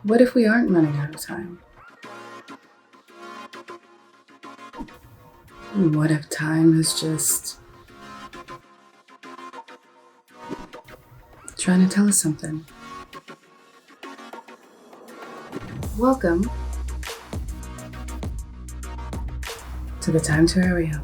What if we aren't running out of time? What if time is just trying to tell us something? Welcome to the Time Terrarium.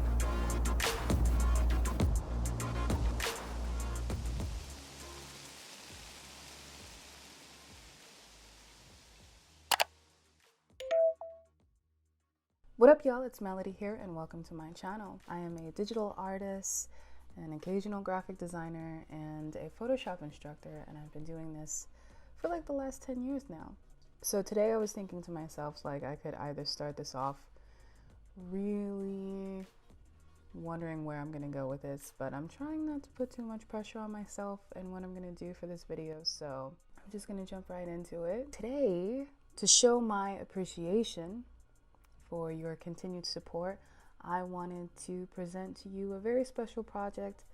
What up, y'all? It's Melody here, and welcome to my channel. I am a digital artist, an occasional graphic designer, and a Photoshop instructor, and I've been doing this for like the last 10 years now. So today I was thinking to myself, like, I could either start this off really wondering where I'm gonna go with this, but I'm trying not to put too much pressure on myself and what I'm gonna do for this video, so I'm just gonna jump right into it. Today, to show my appreciation for your continued support, I wanted to present to you a very special project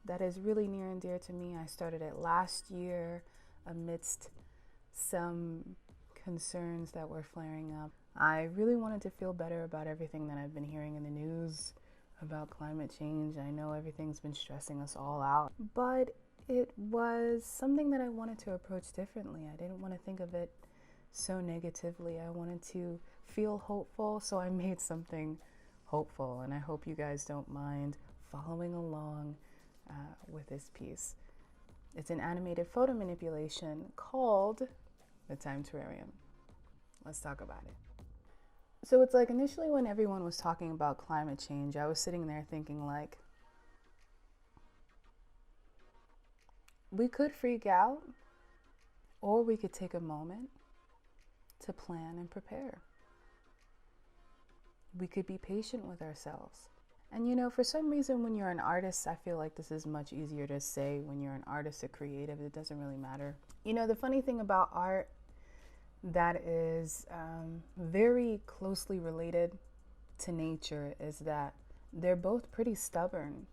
that is really near and dear to me. I started it last year amidst some concerns that were flaring up. I really wanted to feel better about everything that I've been hearing in the news about climate change. I know everything's been stressing us all out, but it was something that I wanted to approach differently. I didn't want to think of it so negatively. I wanted to feel hopeful, so I made something hopeful, and I hope you guys don't mind following along with this piece. It's an animated photo manipulation called the Time Terrarium. Let's talk about it. So it's like initially when everyone was talking about climate change, I was sitting there thinking like, we could freak out, or we could take a moment to plan and prepare. We could be patient with ourselves. And you know, for some reason, when you're an artist, I feel like this is much easier to say. When you're an artist, a creative, it doesn't really matter. You know, the funny thing about art that is very closely related to nature is that they're both pretty stubborn.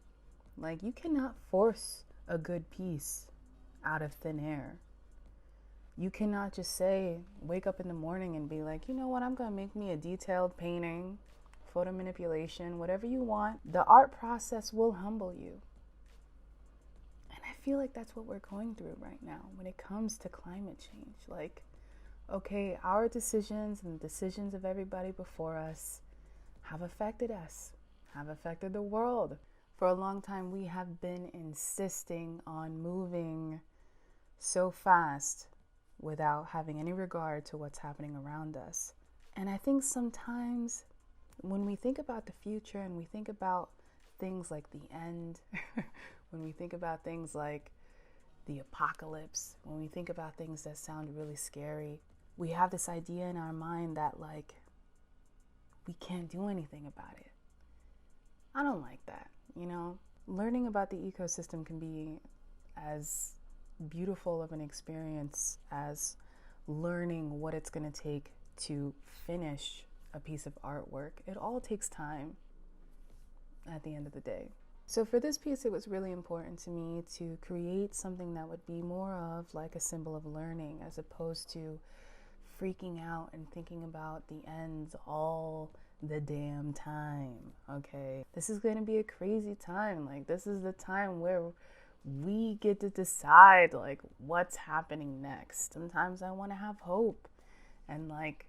Like, you cannot force a good piece out of thin air. You cannot just say, wake up in the morning and be like, you know what, I'm gonna make me a detailed painting, photo manipulation, whatever you want. The art process will humble you. And I feel like that's what we're going through right now when it comes to climate change. Like, okay, our decisions and the decisions of everybody before us have affected us, have affected the world. For a long time, we have been insisting on moving so fast without having any regard to what's happening around us. And I think sometimes when we think about the future and we think about things like the end, when we think about things like the apocalypse, when we think about things that sound really scary, we have this idea in our mind that like we can't do anything about it. I don't like that, you know? Learning about the ecosystem can be as beautiful of an experience as learning what it's going to take to finish a piece of artwork. It all takes time at the end of the day. So for this piece, it was really important to me to create something that would be more of like a symbol of learning, as opposed to freaking out and thinking about the ends all the damn time. Okay, this is going to be a crazy time. Like, this is the time where we get to decide like what's happening next. Sometimes I want to have hope and like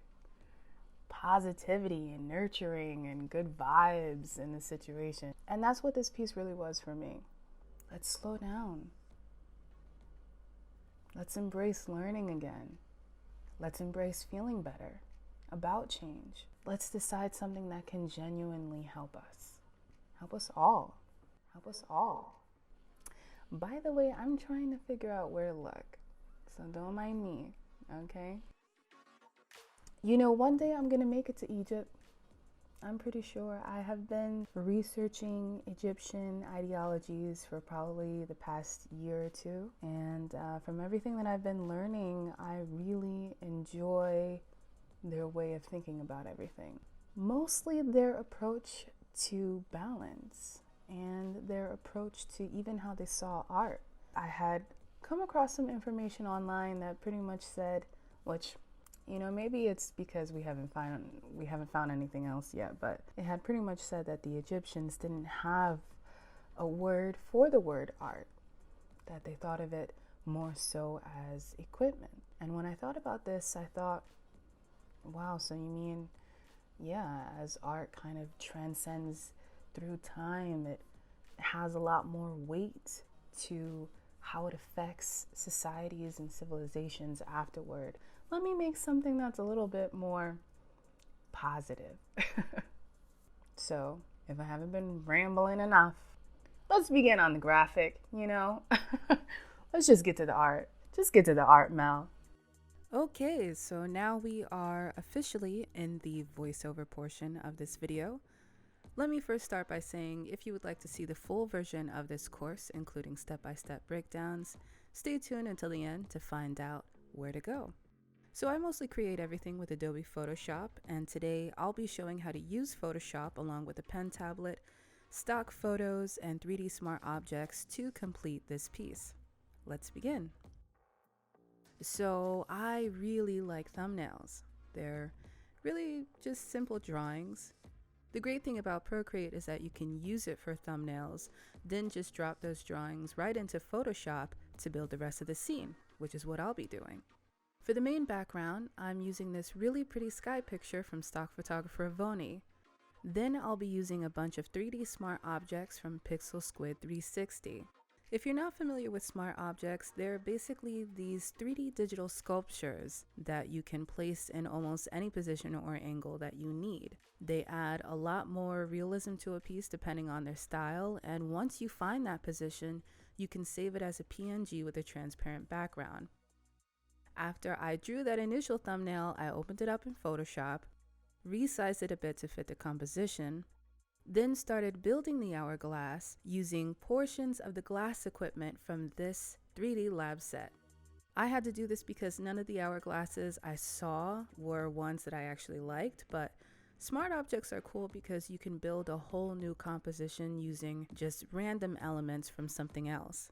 positivity and nurturing and good vibes in the situation. And that's what this piece really was for me. Let's slow down. Let's embrace learning again. Let's embrace feeling better about change. Let's decide something that can genuinely help us. Help us all. Help us all. By the way, I'm trying to figure out where to look, so don't mind me, okay? You know, one day I'm gonna make it to Egypt. I'm pretty sure. I have been researching Egyptian ideologies for probably the past year or two, and from everything that I've been learning, I really enjoy their way of thinking about everything. Mostly their approach to balance and their approach to even how they saw art. I had come across some information online that pretty much said, which You know, maybe it's because we haven't found anything else yet, but it had pretty much said that the Egyptians didn't have a word for the word art, that they thought of it more so as equipment. And when I thought about this, I thought, wow, so you mean, yeah, as art kind of transcends through time, it has a lot more weight to how it affects societies and civilizations afterward. Let me make something that's a little bit more positive. So, if I haven't been rambling enough, let's begin on the graphic, you know? Let's just get to the art. Just get to the art, Mel. Okay, so now we are officially in the voiceover portion of this video. Let me first start by saying if you would like to see the full version of this course, including step-by-step breakdowns, stay tuned until the end to find out where to go. So I mostly create everything with Adobe Photoshop, and today I'll be showing how to use Photoshop along with a pen tablet, stock photos, and 3D Smart Objects to complete this piece. Let's begin. So I really like thumbnails. They're really just simple drawings. The great thing about Procreate is that you can use it for thumbnails, then just drop those drawings right into Photoshop to build the rest of the scene, which is what I'll be doing. For the main background, I'm using this really pretty sky picture from stock photographer Voni. Then I'll be using a bunch of 3D Smart Objects from Pixel Squid 360. If you're not familiar with Smart Objects, they're basically these 3D digital sculptures that you can place in almost any position or angle that you need. They add a lot more realism to a piece depending on their style, and once you find that position, you can save it as a PNG with a transparent background. After I drew that initial thumbnail, I opened it up in Photoshop, resized it a bit to fit the composition, then started building the hourglass using portions of the glass equipment from this 3D lab set. I had to do this because none of the hourglasses I saw were ones that I actually liked, but Smart Objects are cool because you can build a whole new composition using just random elements from something else.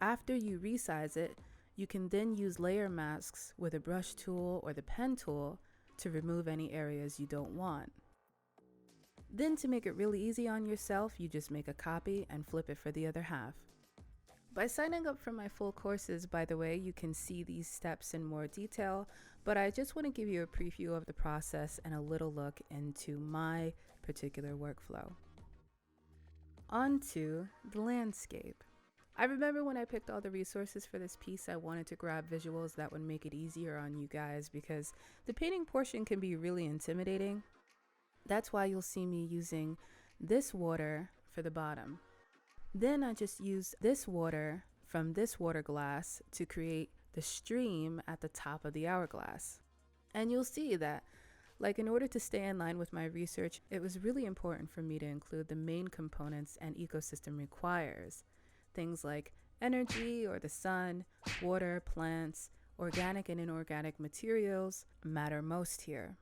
After you resize it, you can then use layer masks with a brush tool or the pen tool to remove any areas you don't want. Then to make it really easy on yourself, you just make a copy and flip it for the other half. By signing up for my full courses, by the way, you can see these steps in more detail, but I just want to give you a preview of the process and a little look into my particular workflow. On to the landscape. I remember when I picked all the resources for this piece, I wanted to grab visuals that would make it easier on you guys because the painting portion can be really intimidating. That's why you'll see me using this water for the bottom. Then I just use this water from this water glass to create the stream at the top of the hourglass. And you'll see that, like, in order to stay in line with my research, it was really important for me to include the main components an ecosystem requires. Things like energy or the sun, water, plants, organic and inorganic materials matter most here.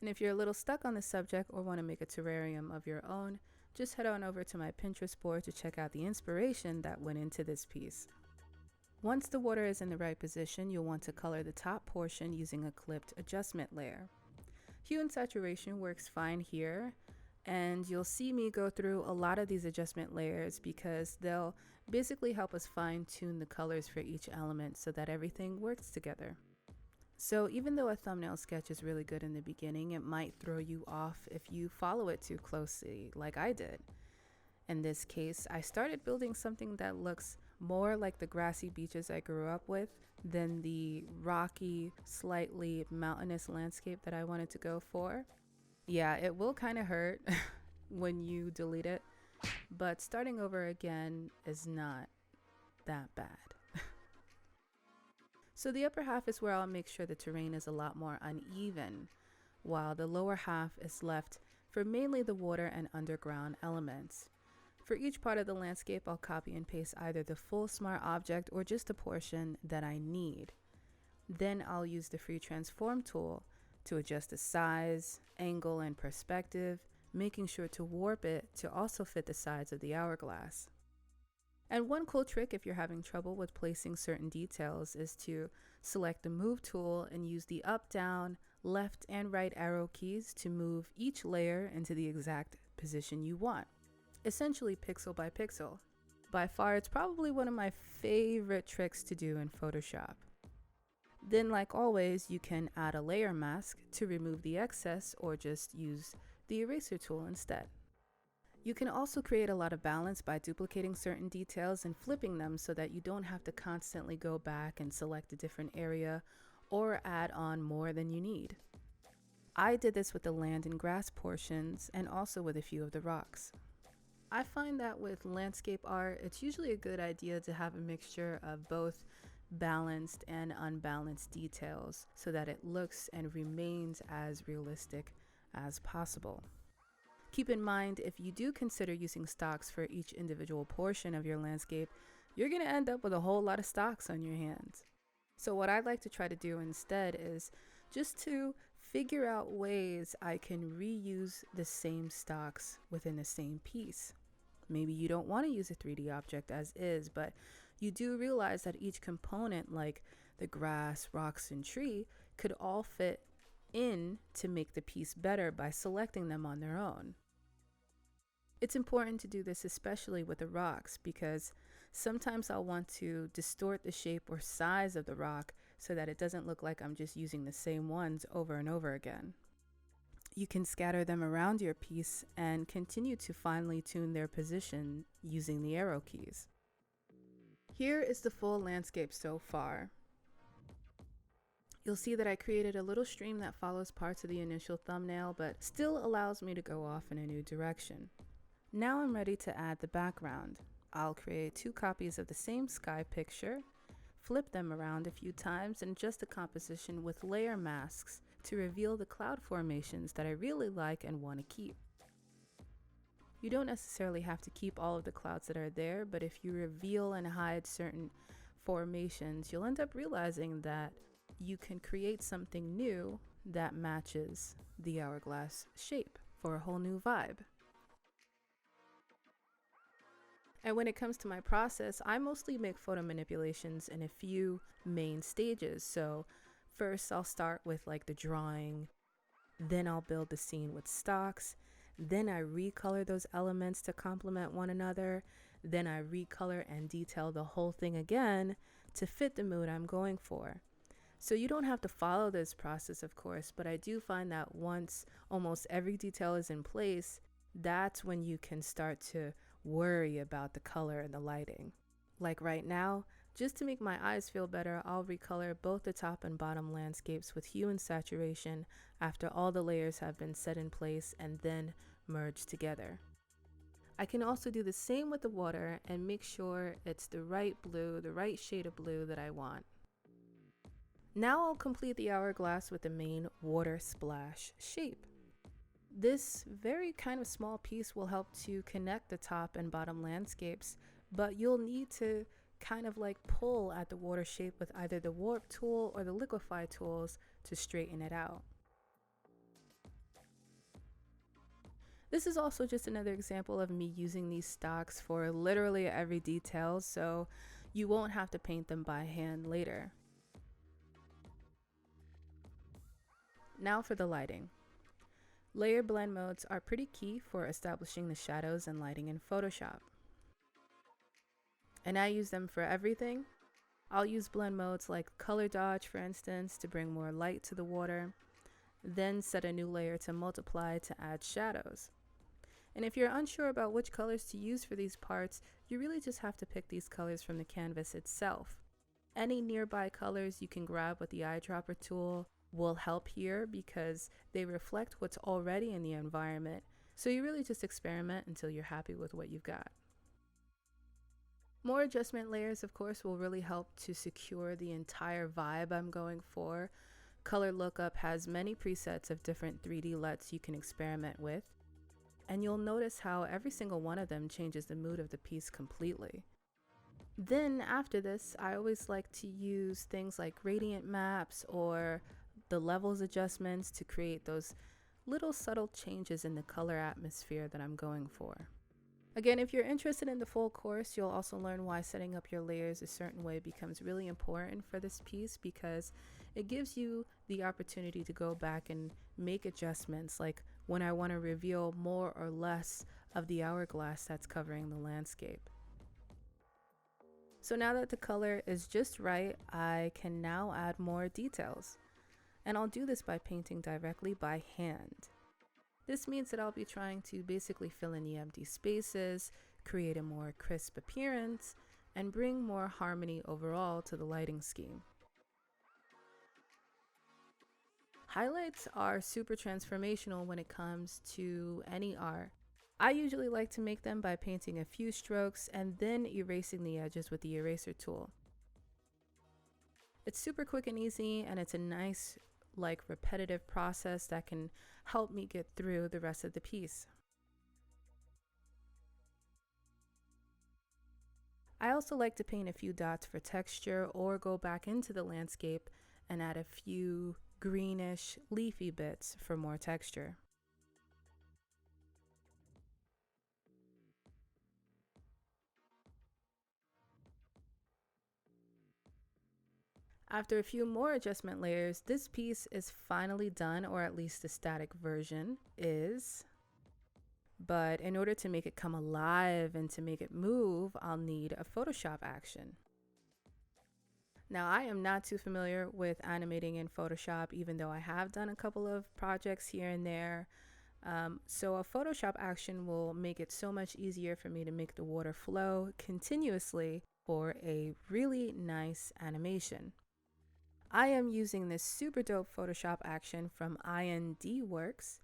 And if you're a little stuck on the subject or want to make a terrarium of your own, just head on over to my Pinterest board to check out the inspiration that went into this piece. Once the water is in the right position, you'll want to color the top portion using a clipped adjustment layer. Hue and saturation works fine here, and you'll see me go through a lot of these adjustment layers because they'll basically help us fine-tune the colors for each element so that everything works together. So even though a thumbnail sketch is really good in the beginning, it might throw you off if you follow it too closely, like I did. In this case, I started building something that looks more like the grassy beaches I grew up with than the rocky, slightly mountainous landscape that I wanted to go for. Yeah, it will kind of hurt when you delete it, but starting over again is not that bad. So the upper half is where I'll make sure the terrain is a lot more uneven, while the lower half is left for mainly the water and underground elements. For each part of the landscape, I'll copy and paste either the full Smart Object or just a portion that I need. Then I'll use the free transform tool to adjust the size, angle, and perspective, making sure to warp it to also fit the sides of the hourglass. And one cool trick if you're having trouble with placing certain details is to select the Move tool and use the up, down, left, and right arrow keys to move each layer into the exact position you want, essentially pixel by pixel. By far, it's probably one of my favorite tricks to do in Photoshop. Then, like always, you can add a layer mask to remove the excess or just use the eraser tool instead. You can also create a lot of balance by duplicating certain details and flipping them so that you don't have to constantly go back and select a different area or add on more than you need. I did this with the land and grass portions and also with a few of the rocks. I find that with landscape art, it's usually a good idea to have a mixture of both balanced and unbalanced details so that it looks and remains as realistic as possible. Keep in mind, if you do consider using stocks for each individual portion of your landscape, you're going to end up with a whole lot of stocks on your hands. So what I'd like to try to do instead is just to figure out ways I can reuse the same stocks within the same piece. Maybe you don't want to use a 3D object as is, but you do realize that each component, like the grass, rocks, and tree, could all fit in to make the piece better by selecting them on their own. It's important to do this especially with the rocks because sometimes I'll want to distort the shape or size of the rock so that it doesn't look like I'm just using the same ones over and over again. You can scatter them around your piece and continue to finely tune their position using the arrow keys. Here is the full landscape so far. You'll see that I created a little stream that follows parts of the initial thumbnail but still allows me to go off in a new direction. Now I'm ready to add the background. I'll create 2 copies of the same sky picture, flip them around a few times, and adjust the composition with layer masks to reveal the cloud formations that I really like and want to keep. You don't necessarily have to keep all of the clouds that are there, but if you reveal and hide certain formations, you'll end up realizing that you can create something new that matches the hourglass shape for a whole new vibe. And when it comes to my process, I mostly make photo manipulations in a few main stages. So first I'll start with like the drawing, then I'll build the scene with stocks, then I recolor those elements to complement one another, then I recolor and detail the whole thing again to fit the mood I'm going for. So you don't have to follow this process, of course, but I do find that once almost every detail is in place, that's when you can start to worry about the color and the lighting. Like right now, just to make my eyes feel better, I'll recolor both the top and bottom landscapes with hue and saturation after all the layers have been set in place and then merged together. I can also do the same with the water and make sure it's the right blue, the right shade of blue that I want. Now I'll complete the hourglass with the main water splash shape. This very kind of small piece will help to connect the top and bottom landscapes, but you'll need to kind of like pull at the water shape with either the warp tool or the liquefy tools to straighten it out. This is also just another example of me using these stocks for literally every detail, so you won't have to paint them by hand later. Now for the lighting. Layer blend modes are pretty key for establishing the shadows and lighting in Photoshop. And I use them for everything. I'll use blend modes like color dodge, for instance, to bring more light to the water, then set a new layer to multiply to add shadows. And if you're unsure about which colors to use for these parts, you really just have to pick these colors from the canvas itself. Any nearby colors you can grab with the eyedropper tool will help here because they reflect what's already in the environment. So you really just experiment until you're happy with what you've got. More adjustment layers, of course, will really help to secure the entire vibe I'm going for. Color Lookup has many presets of different 3D LUTs you can experiment with. And you'll notice how every single one of them changes the mood of the piece completely. Then after this, I always like to use things like gradient maps or the levels adjustments to create those little subtle changes in the color atmosphere that I'm going for. Again, if you're interested in the full course, you'll also learn why setting up your layers a certain way becomes really important for this piece, because it gives you the opportunity to go back and make adjustments, like when I want to reveal more or less of the hourglass that's covering the landscape. So now that the color is just right, I can now add more details. And I'll do this by painting directly by hand. This means that I'll be trying to basically fill in the empty spaces, create a more crisp appearance, and bring more harmony overall to the lighting scheme. Highlights are super transformational when it comes to any art. I usually like to make them by painting a few strokes and then erasing the edges with the eraser tool. It's super quick and easy, and it's a nice, repetitive process that can help me get through the rest of the piece. I also like to paint a few dots for texture, or go back into the landscape and add a few greenish leafy bits for more texture. After a few more adjustment layers, this piece is finally done, or at least the static version is. But in order to make it come alive and to make it move, I'll need a Photoshop action. Now, I am not too familiar with animating in Photoshop, even though I have done a couple of projects here and there. So a Photoshop action will make it so much easier for me to make the water flow continuously for a really nice animation. I am using this super dope Photoshop action from IndWorks,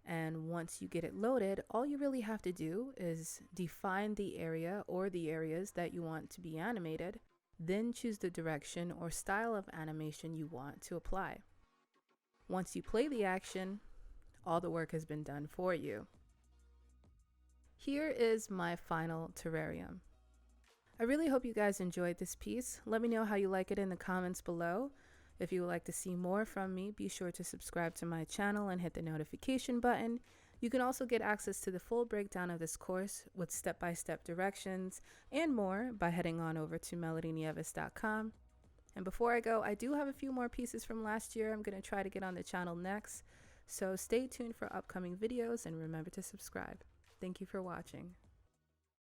and once you get it loaded, all you really have to do is define the area or the areas that you want to be animated, then choose the direction or style of animation you want to apply. Once you play the action, all the work has been done for you. Here is my final terrarium. I really hope you guys enjoyed this piece. Let me know how you like it in the comments below. If you would like to see more from me, be sure to subscribe to my channel and hit the notification button. You can also get access to the full breakdown of this course with step-by-step directions and more by heading on over to melodynieves.com. And before I go, I do have a few more pieces from last year I'm going to try to get on the channel next. So stay tuned for upcoming videos and remember to subscribe. Thank you for watching.